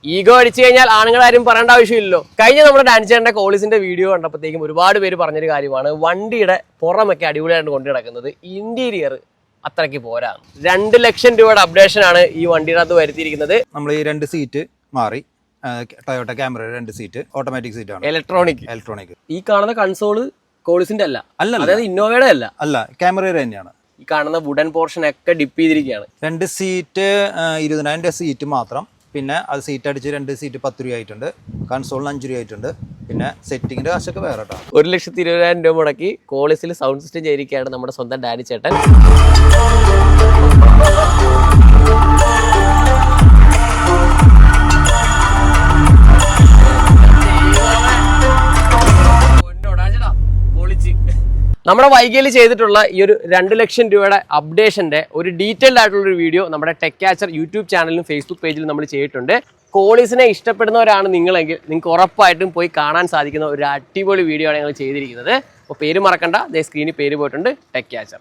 Ego അടിച്ചു കഴിഞ്ഞാൽ ആണുങ്ങളാരും പറയേണ്ട ആവശ്യമില്ലല്ലോ. കഴിഞ്ഞ നമ്മുടെ ഡാൻസേറിന്റെ കോളീസിന്റെ വീഡിയോ കണ്ടപ്പോഴത്തേക്കും ഒരുപാട് പേര് പറഞ്ഞൊരു കാര്യമാണ് വണ്ടിയുടെ പുറമൊക്കെ അടിപൊളിയായിട്ട് കൊണ്ടു കിടക്കുന്നത്, ഇന്റീരിയർ അത്രയ്ക്ക് പോരാ. 2 ലക്ഷം രൂപയുടെ അപ്ഡേഷൻ ആണ് ഈ വണ്ടിയുടെ അത് വരുത്തിയിരിക്കുന്നത്. നമ്മൾ ഈ 2 സീറ്റ് മാറി Toyota camera 2 seat automatic seat ആണ്, ഇലക്ട്രോണിക്. ഈ കാണുന്ന കൺസോള് കോളീസിന്റെ അല്ല, അതായത് ഇന്നോവയുടെ അല്ല, ക്യാമറയുടെ തന്നെയാണ്. ഈ കാണുന്ന വുഡൻ പോർഷൻ ഒക്കെ ഡിപ്പ് ചെയ്തിരിക്കുകയാണ്. 2 സീറ്റ് 20,000 സീറ്റ് മാത്രം. പിന്നെ അത് സീറ്റ് അടിച്ച് 2 സീറ്റ് 10 രൂപ ആയിട്ടുണ്ട്, കൺസോളിന് 5 രൂപ ആയിട്ടുണ്ട്. പിന്നെ സെറ്റിങ്ങിന്റെ കാശൊക്കെ വേറെ കേട്ടോ. 1,20,000 രൂപ മുടക്കി കോളീസിൽ സൗണ്ട് സിസ്റ്റം ചെയ്തിരിക്കുകയാണ് നമ്മുടെ സ്വന്തം ഡാനി ചേട്ടൻ. നമ്മുടെ വൈകയിൽ ചെയ്തിട്ടുള്ള ഈ ഒരു 2 ലക്ഷം രൂപയുടെ അപ്ഡേഷന്റെ ഒരു ഡീറ്റെയിൽഡ് ആയിട്ടുള്ള ഒരു വീഡിയോ നമ്മുടെ ടെക് ക്യാച്ചർ യൂട്യൂബ് ചാനലിലും ഫേസ്ബുക്ക് പേജിലും നമ്മൾ ചെയ്തിട്ടുണ്ട്. കോളീസിനെ ഇഷ്ടപ്പെടുന്നവരാണ് നിങ്ങളെങ്കിൽ നിങ്ങൾക്ക് ഉറപ്പായിട്ടും പോയി കാണാൻ സാധിക്കുന്ന ഒരു അടിപൊളി വീഡിയോ ആണ് ഞങ്ങൾ ചെയ്തിരിക്കുന്നത്. അപ്പോൾ പേര് മറക്കണ്ട, സ്ക്രീനിൽ പേര് പോയിട്ടുണ്ട്, ടെക് ക്യാച്ചർ.